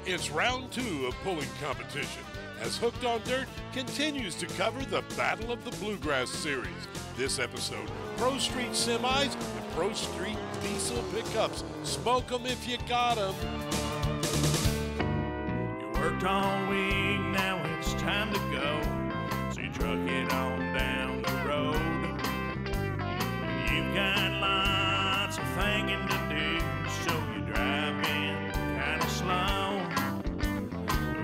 It's round 2 of pulling competition as Hooked on Dirt continues to cover the Battle of the Bluegrass series. This episode, Pro Street Semis and Pro Street Diesel Pickups. Smoke 'em if you got 'em. You worked all week, now it's time to go. So you truck it on down the road. You've got lots of thinking to do, so you drive in kinda slow.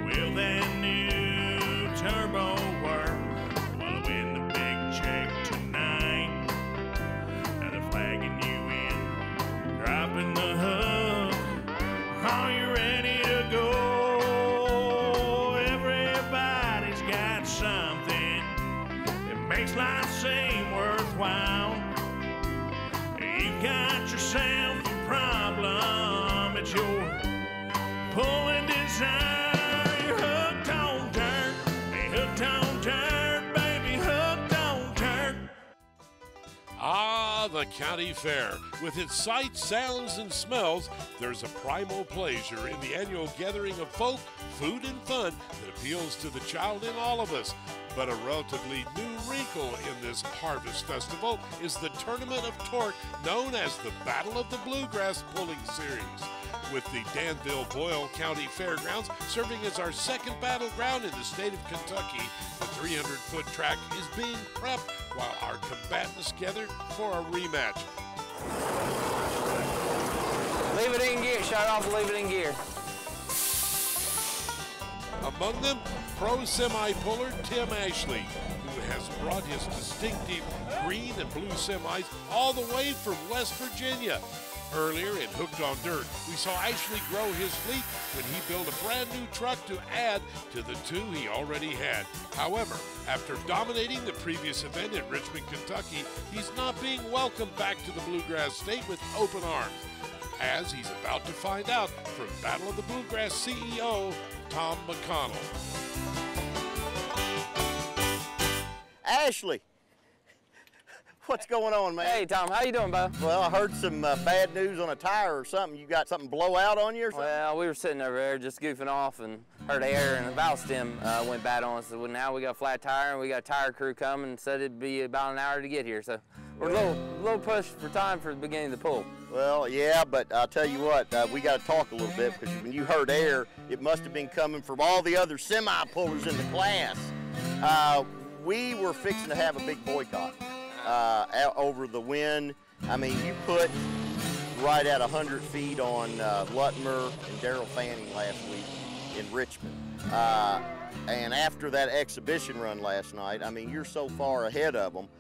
Will that new turbo work? Will it win the big check tonight? Now they're flagging you in, dropping the hook. Are you ready to go? Everybody's got something that makes life seem worthwhile. You got yourself a problem, it's your pulling desire. You're hooked on dirt, hey, hooked on dirt, baby, hooked on dirt. Ah, the county fair. With its sights, sounds, and smells, there's a primal pleasure in the annual gathering of folk, food, and fun that appeals to the child in all of us. But a relatively new wrinkle in this harvest festival is the Tournament of Torque, known as the Battle of the Bluegrass Pulling Series. With the Danville Boyle County Fairgrounds serving as our second battleground in the state of Kentucky, the 300-foot track is being prepped while our combatants gather for a rematch. Leave it in gear, shut off and leave it in gear. Among them, pro semi-puller Tim Ashley, who has brought his distinctive green and blue semis all the way from West Virginia. Earlier in Hooked on Dirt, we saw Ashley grow his fleet when he built a brand new truck to add to the 2 he already had. However, after dominating the previous event in Richmond, Kentucky, he's not being welcomed back to the Bluegrass State with open arms, as he's about to find out from Battle of the Bluegrass CEO, Tom McConnell. Ashley, what's going on, man? Hey, Tom, how you doing, bud? Well, I heard some bad news on a tire or something. You got something blow out on you or something? Well, we were sitting over there just goofing off and heard air and the valve stem went bad on us. So now we got a flat tire and we got a tire crew coming and said it'd be about an hour to get here. So we're a little pushed for time for the beginning of the pull. Well, yeah, but I'll tell you what, we got to talk a little bit because when you heard air, it must have been coming from all the other semi-pullers in the class. We were fixing to have a big boycott over the wind. I mean, you put right at 100 feet on Lutmer and Daryl Fanning last week in Richmond. And after that exhibition run last night, I mean, you're so far ahead of them.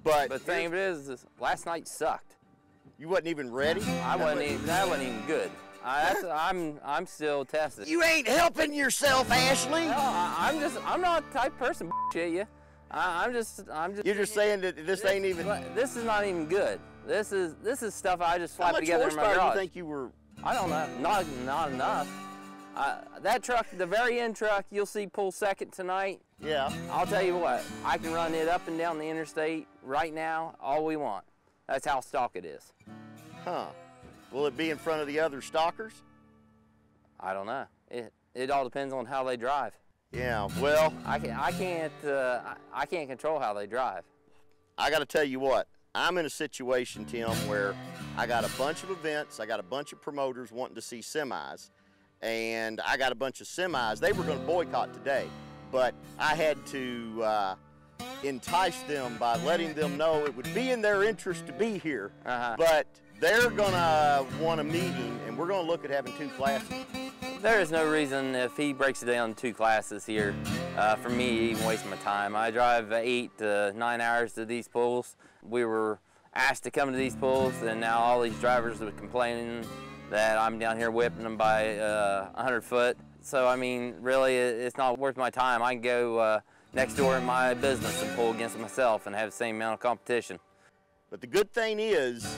But the thing of it is last night sucked. You wasn't even ready? That wasn't even good. I'm still tested. You ain't helping yourself, Ashley. No, I'm not the type of person shit you. I'm just. You're just saying that this ain't even. This is not even good. This is stuff I just slapped together in my garage. How much horsepower do you think you were? I don't know. Not enough. That truck, the very end truck, you'll see pull second tonight. Yeah. I'll tell you what. I can run it up and down the interstate right now, all we want. That's how stock it is. Huh. Will it be in front of the other stockers? I don't know. It all depends on how they drive. Yeah, well, I can't control how they drive. I got to tell you what, I'm in a situation, Tim, where I got a bunch of events, I got a bunch of promoters wanting to see semis, and I got a bunch of semis. They were going to boycott today, but I had to entice them by letting them know it would be in their interest to be here, but they're going to want a meeting, and we're going to look at having 2 classes. There is no reason, if he breaks it down to 2 classes here, for me even wasting my time. I drive 8 to 9 hours to these pulls. We were asked to come to these pulls, and now all these drivers are complaining that I'm down here whipping them by 100 foot. So, I mean, really, it's not worth my time. I can go next door in my business and pull against myself and have the same amount of competition. But the good thing is,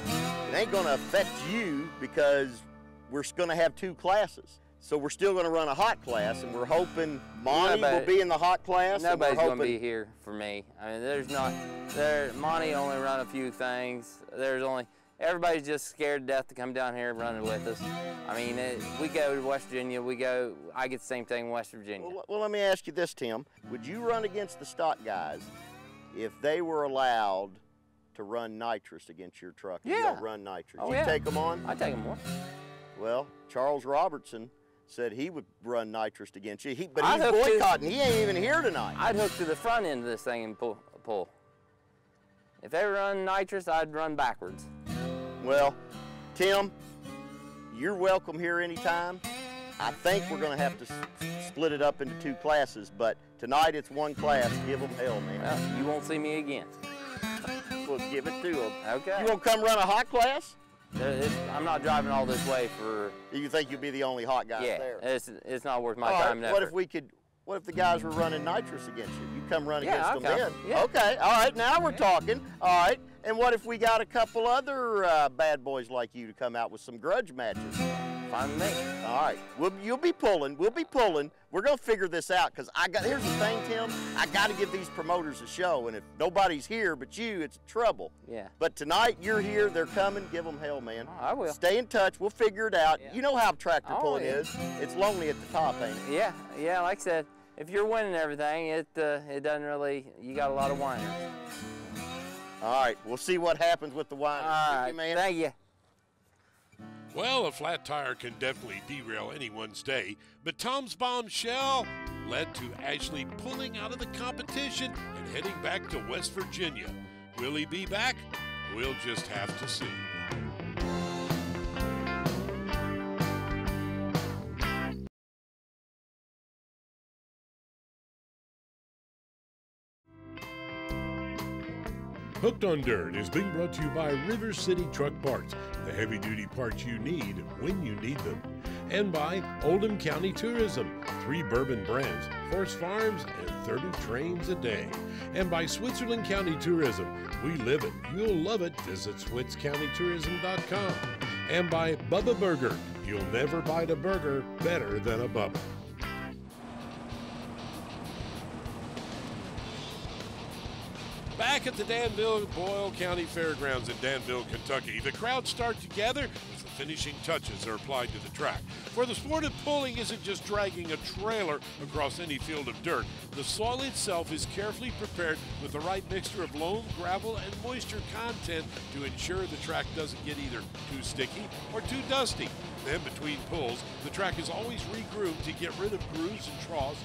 it ain't going to affect you because we're going to have 2 classes. So we're still going to run a hot class, and we're hoping Monty will be in the hot class. Nobody's going to be here for me. I mean, Monty only run a few things. everybody's just scared to death to come down here and run it with us. I mean, we go to West Virginia, I get the same thing in West Virginia. Well, let me ask you this, Tim. Would you run against the stock guys if they were allowed to run nitrous against your truck? Yeah. You don't run nitrous. Oh, You yeah. take them on? I take them on. Well, Charles Robertson said he would run nitrous against you, but I'd he's hook to- boycotting. He ain't even here tonight. I'd hook to the front end of this thing and pull. If they run nitrous, I'd run backwards. Well, Tim, you're welcome here anytime. I think we're going to have to split it up into 2 classes, but tonight it's 1 class. Give them hell, man. Well, you won't see me again. We'll give it to them. Okay. You want to come run a hot class? I'm not driving all this way for. You think you'll be the only hot guy there? It's not worth my All right, time and effort. what if the guys were running nitrous against you? You come run Yeah, against them okay. then. Yeah. Okay, all right, now we're talking. All right, and what if we got a couple other bad boys like you to come out with some grudge matches? Fine with me. All right, you'll be pulling. We'll be pulling. We're gonna figure this out because here's the thing, Tim. I got to give these promoters a show, and if nobody's here but you, it's trouble. Yeah. But tonight you're here. They're coming. Give them hell, man. Oh, I will. Stay in touch. We'll figure it out. Yeah. You know how tractor Oh, pulling yeah. is. It's lonely at the top, ain't it? Yeah. Like I said, if you're winning everything, it doesn't really. You got a lot of whiners. All right, we'll see what happens with the wine. All right. man. Thank you. Well, a flat tire can definitely derail anyone's day, but Tom's bombshell led to Ashley pulling out of the competition and heading back to West Virginia. Will he be back? We'll just have to see. Hooked on Dirt is being brought to you by River City Truck Parts, the heavy-duty parts you need when you need them. And by Oldham County Tourism, 3 bourbon brands, horse farms, and 30 trains a day. And by Switzerland County Tourism, we live it, you'll love it, visit SwitzCountyTourism.com. And by Bubba Burger, you'll never bite a burger better than a Bubba. Back at the Danville Boyle County Fairgrounds in Danville, Kentucky, the crowds start to gather as the finishing touches are applied to the track. For the sport of pulling isn't just dragging a trailer across any field of dirt. The soil itself is carefully prepared with the right mixture of loam, gravel, and moisture content to ensure the track doesn't get either too sticky or too dusty. Then between pulls, the track is always re-groomed to get rid of grooves and troughs.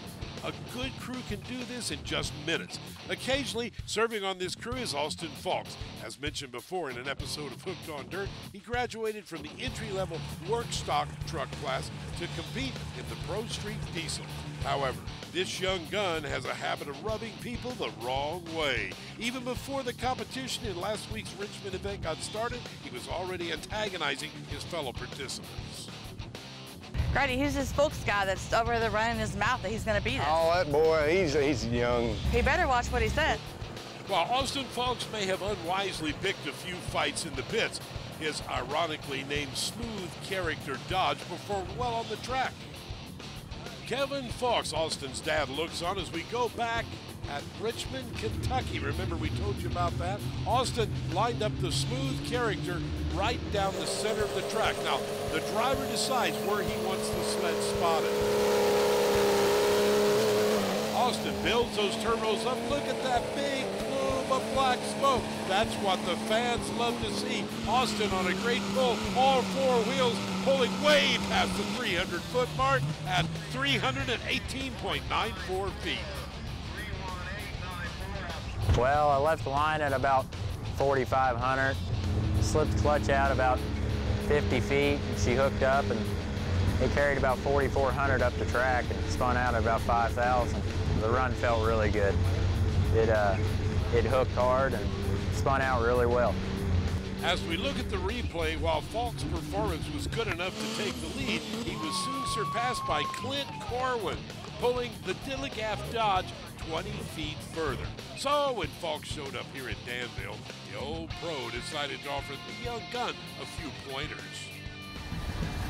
A good crew can do this in just minutes. Occasionally, serving on this crew is Austin Falks. As mentioned before in an episode of Hooked on Dirt, he graduated from the entry-level work stock truck class to compete in the Pro Street Diesel. However, this young gun has a habit of rubbing people the wrong way. Even before the competition in last week's Richmond event got started, he was already antagonizing his fellow participants. Grady, who's this Folks guy that's over there running his mouth that he's going to beat us? Oh, that boy, he's young. He better watch what he said. While Austin Falks may have unwisely picked a few fights in the pits, his ironically named smooth character Dodge performed well on the track. Kevin Falks, Austin's dad, looks on as we go back at Richmond, Kentucky. Remember we told you about that? Austin lined up the smooth character right down the center of the track. Now, the driver decides where he wants the sled spotted. Austin builds those turbos up. Look at that big plume of black smoke. That's what the fans love to see. Austin on a great pull, all 4 wheels pulling way past the 300-foot mark at 318.94 feet. Well, I left the line at about 4,500, slipped the clutch out about 50 feet, and she hooked up, and it carried about 4,400 up the track and spun out at about 5,000. The run felt really good. It hooked hard and spun out really well. As we look at the replay, while Falk's performance was good enough to take the lead, he was soon surpassed by Clint Corwin, pulling the Dilligaff Dodge 20 feet further. So when Falk showed up here in Danville, the old pro decided to offer the young gun a few pointers.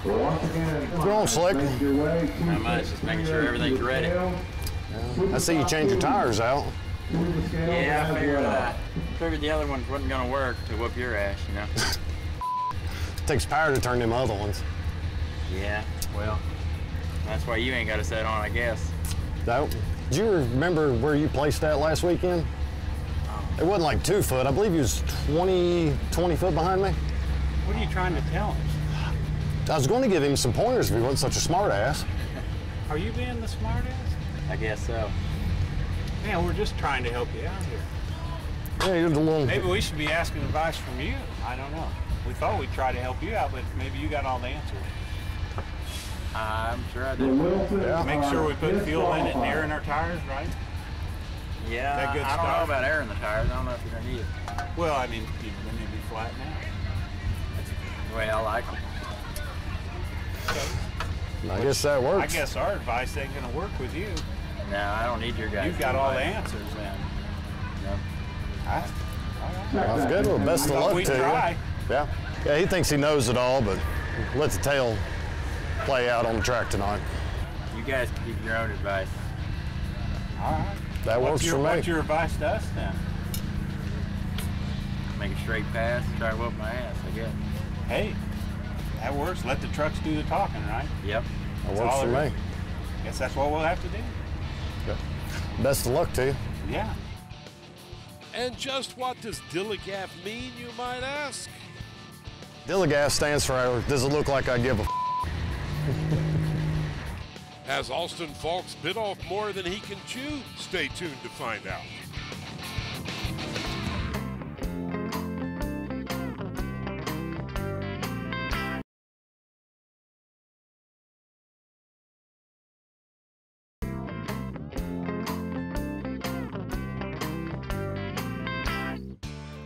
What's wrong, Slick? Not much, just making sure everything's ready. I see you change your tires out. Yeah, I figured the other ones wasn't gonna work to whoop your ass, you know. Takes power to turn them other ones. Yeah, well, that's why you ain't got to set on, I guess. Did you remember where you placed that last weekend? It wasn't like 2 foot. I believe he was 20 foot behind me. What are you trying to tell him? I was going to give him some pointers if he wasn't such a smart ass. Are you being the smart ass? I guess so. Man, we're just trying to help you out here. Yeah, you're the little... Maybe we should be asking advice from you. I don't know. We thought we'd try to help you out, but maybe you got all the answers. I'm sure I do. Yeah. Make sure we put fuel in it and air in our tires, right? Yeah, That good I don't know stuff? about air in the tires. I don't know if you're going to need it. Well, I mean, wouldn't it be flat now? Well, I can. I guess that works. I guess our advice ain't going to work with you. No, I don't need your guys. You've got all the answers then. Yep. That's good. Well, best of luck We to you. try. Yeah. Yeah, he thinks he knows it all, but let the tail play out on the track tonight. You guys can keep your own advice. All right. That works for me. What's your advice to us then? Make a straight pass, try to whoop my ass, I guess. Hey, that works. Let the trucks do the talking, right? Yep. That That's works all for it me. is. Guess that's what we'll have to do. Best of luck to you. Yeah. And just what does Dilligaff mean, you might ask? Dilligaff stands for, does it look like I give a Has Alston Falks bit off more than he can chew? Stay tuned to find out.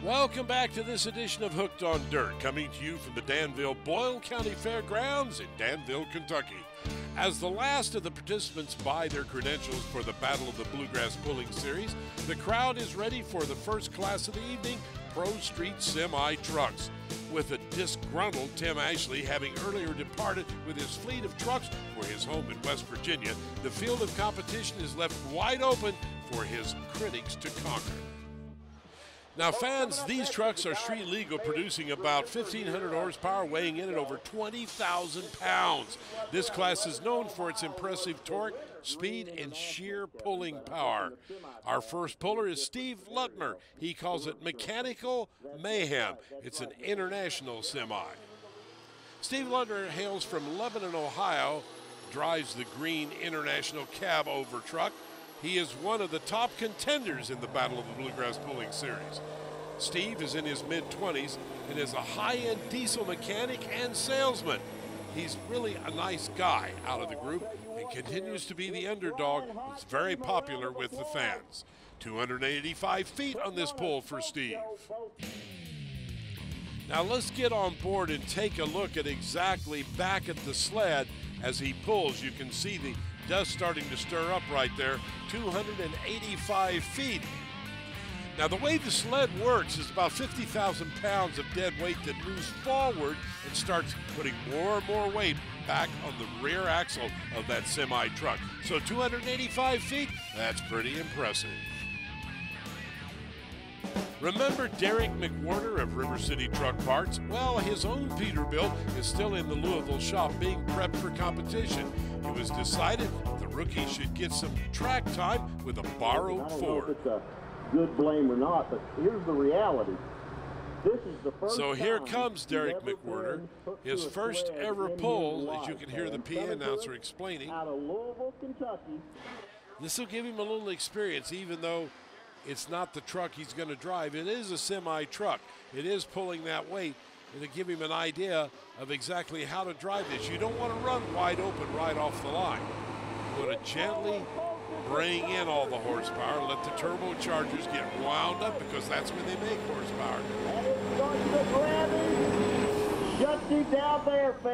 Welcome back to this edition of Hooked on Dirt, coming to you from the Danville Boyle County Fairgrounds in Danville, Kentucky. As the last of the participants buy their credentials for the Battle of the Bluegrass Pulling Series, the crowd is ready for the first class of the evening, Pro Street Semi Trucks. With a disgruntled Tim Ashley having earlier departed with his fleet of trucks for his home in West Virginia, the field of competition is left wide open for his critics to conquer. Now, fans, these trucks are street legal, producing about 1,500 horsepower, weighing in at over 20,000 pounds. This class is known for its impressive torque, speed, and sheer pulling power. Our first puller is Steve Lutmer. He calls it Mechanical Mayhem. It's an international semi. Steve Lutmer hails from Lebanon, Ohio, drives the green International cab over truck. He is one of the top contenders in the Battle of the Bluegrass Pulling Series. Steve is in his mid-20s and is a high-end diesel mechanic and salesman. He's really a nice guy out of the group and continues to be the underdog. It's very popular with the fans. 285 feet on this pull for Steve. Now let's get on board and take a look at exactly back at the sled as he pulls. You can see the dust starting to stir up right there. 285 feet. Now the way the sled works is about 50,000 pounds of dead weight that moves forward and starts putting more and more weight back on the rear axle of that semi truck. So 285 feet, that's pretty impressive. Remember Derek McWhorter of River City Truck Parts? Well, his own Peterbilt is still in the Louisville shop being prepped for competition. It was decided the rookie should get some track time with a borrowed Ford. I don't know if it's a good blame or not, but here's the reality. This is the first So here time comes Derek he's ever McWhorter, been hooked his to a first sled ever in his pull, as you life. can hear the And PA coming to announcer us explaining. out of Louisville, Kentucky. This will give him a little experience, even though it's not the truck he's going to drive. It is a semi-truck. It is pulling that weight. It'll give him an idea of exactly how to drive this. You don't want to run wide open right off the line. You want to gently bring in all the horsepower, let the turbochargers get wound up because that's when they make horsepower.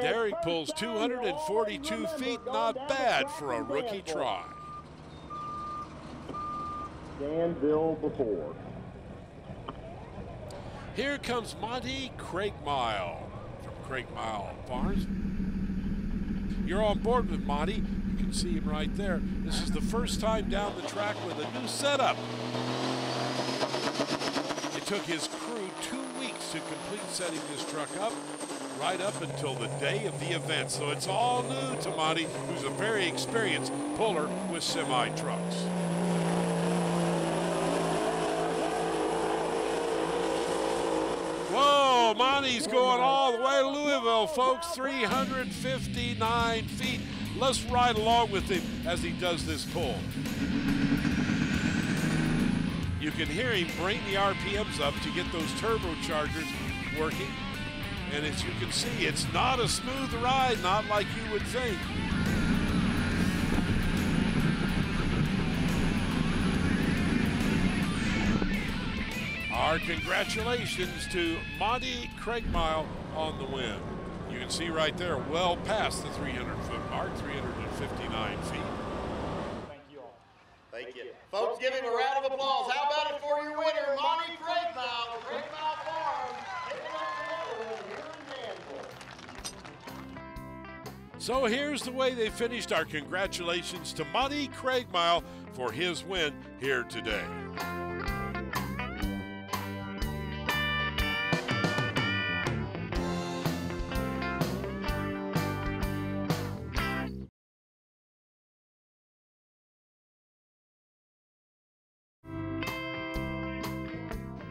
Derek pulls 242 feet, not bad for a rookie try. Danville before. Here comes Monty Craigmile from Craigmile Farms. You're on board with Monty. You can see him right there. This is the first time down the track with a new setup. It took his crew 2 weeks months to complete setting this truck up, right up until the day of the event. So it's all new to Monty, who's a very experienced puller with semi-trucks. Whoa, Monty's going all the way to Louisville, folks, 359 feet. Let's ride along with him as he does this pull. You can hear him bring the RPMs up to get those turbochargers working. And as you can see, it's not a smooth ride, not like you would think. Our congratulations to Monty Craigmile on the win. You can see right there, well past the 300-foot mark, 359 feet. Thank you all. Thank you. Folks, give him a round of applause. How about it for your winner, Monty Craigmile, Craigmile Farms, picking up the medal here in Danville. So here's the way they finished. Our congratulations to Monty Craigmile for his win here today.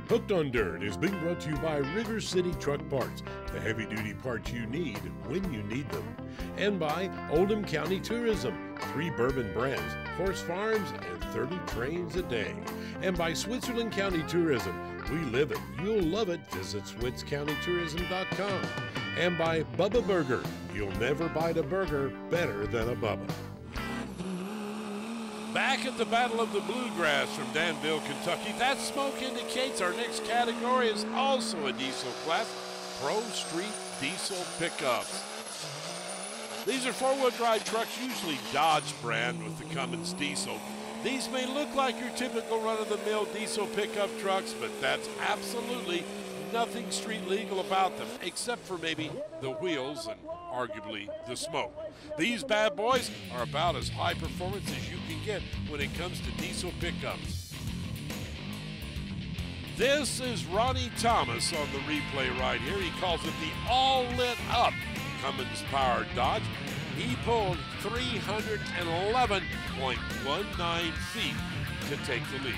Hooked on Dirt is being brought to you by River City Truck Parts, the heavy-duty parts you need when you need them. And by Oldham County Tourism, 3 bourbon brands, horse farms, and 30 trains a day. And by Switzerland County Tourism, we live it, you'll love it, visit SwitzCountyTourism.com. And by Bubba Burger, you'll never bite a burger better than a Bubba. Back at the Battle of the Bluegrass from Danville, Kentucky. That smoke indicates our next category is also a diesel class, Pro Street Diesel Pickups. These are 4-wheel drive trucks, usually Dodge brand with the Cummins diesel. These may look like your typical run-of-the-mill diesel pickup trucks, but that's absolutely nothing street legal about them, except for maybe the wheels and arguably the smoke. These bad boys are about as high performance as you can get when it comes to diesel pickups. This is Ronnie Thomas on the replay right here. He calls it the all-lit-up Cummins-powered Dodge. He pulled 311.19 feet to take the lead.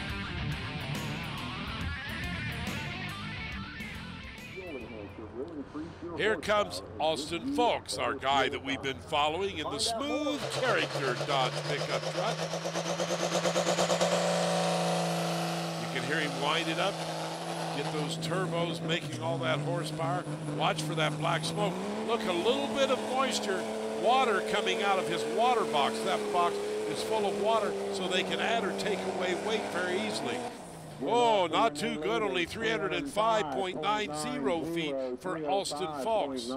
Here comes Austin Fulks, our guy that we've been following in the smooth character Dodge pickup truck. You can hear him wind it up, get those turbos making all that horsepower. Watch for that black smoke. Look, a little bit of moisture, water coming out of his water box. That box is full of water, so they can add or take away weight very easily. Oh, not too good, only 305.90 feet for Austin Fulks.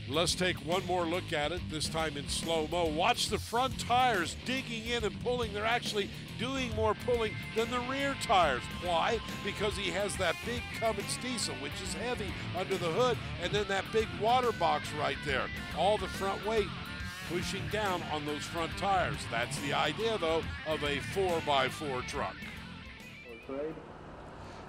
Let's take one more look at it, this time in slow-mo. Watch the front tires digging in and pulling. They're actually doing more pulling than the rear tires. Why? Because he has that big Cummins diesel, which is heavy under the hood, and then that big water box right there. All the front weight pushing down on those front tires. That's the idea, though, of a 4x4 truck.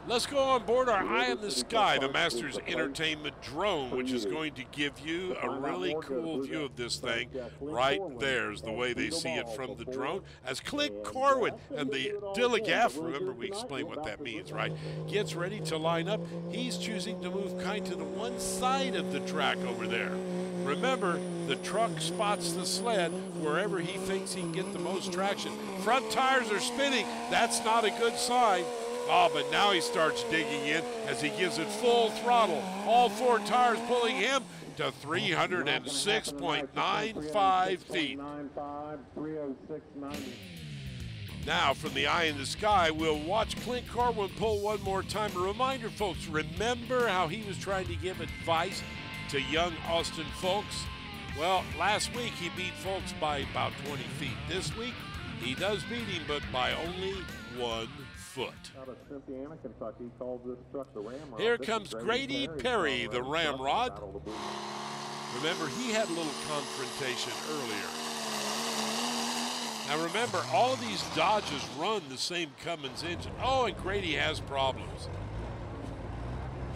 Let's go on board our Eye in the Sky, the Masters Entertainment drone, which is going to give you a really cool view of this thing. Right there's the way they see it from the drone. As Clint Corwin and the Dilligaff, remember we explained what that means, right, gets ready to line up, he's choosing to move kind to the one side of the track over there. Remember, the truck spots the sled wherever he thinks he can get the most traction. Front tires are spinning. That's not a good sign. Oh, but now he starts digging in as he gives it full throttle. All 4 tires pulling him to 306.95 feet. Now, from the Eye in the Sky, we'll watch Clint Corwin pull one more time. A reminder, folks, remember how he was trying to give advice to young Austin Fulks? Well, last week he beat Fulks by about 20 feet. This week, he does beat him, but by only 1 foot. Here comes Grady Perry, the Ramrod. Remember, he had a little confrontation earlier. Now remember, all of these Dodges run the same Cummins engine. Oh, and Grady has problems.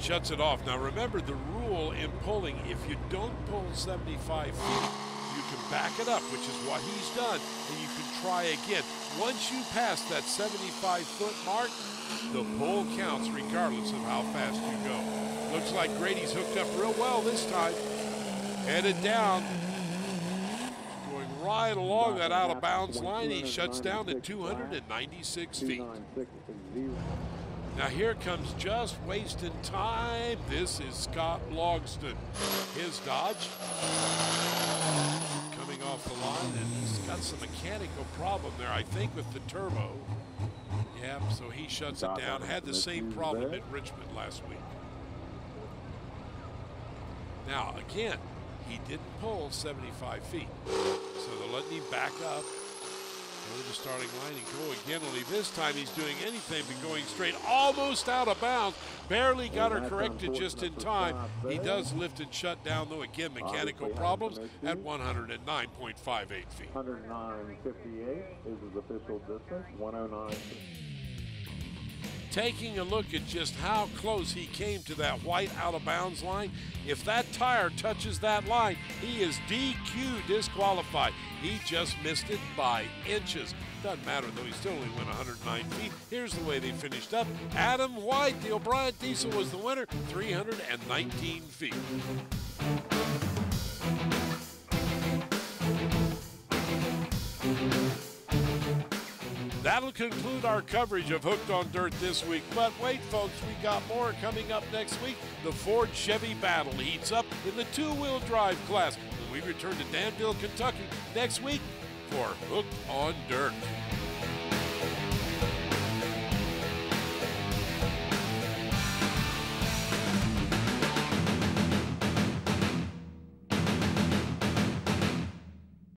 shuts it off. Now remember the rule in pulling, if you don't pull 75 feet, you can back it up, which is what he's done, and you can try again. Once you pass that 75-foot mark, the pull counts regardless of how fast you go. Looks like Grady's hooked up real well this time. Headed down. Going right along that out-of-bounds line. He shuts down at 296 feet. Now here comes just wasting time. This is Scott Logston. His Dodge coming off the line, and he's got some mechanical problem there, I think, with the turbo. Yeah, so he shuts it down. Had the same problem in Richmond last week. Now, again, he didn't pull 75 feet. So they're letting him back up, go to the starting line and go again. Only this time he's doing anything but going straight, almost out of bounds. Barely got her corrected just in time. He does lift and shut down, though, again, mechanical problems at 109.58 feet. 109.58 is his official distance, 109. Taking a look at just how close he came to that white out-of-bounds line, if that tire touches that line, he is DQ, disqualified. He just missed it by inches. Doesn't matter, though, he still only went 109 feet. Here's the way they finished up. Adam White, the O'Brien Diesel, was the winner, 319 feet. That'll conclude our coverage of Hooked on Dirt this week. But wait, folks, we got more coming up next week. The Ford Chevy battle heats up in the two-wheel drive class when we return to Danville, Kentucky next week for Hooked on Dirt.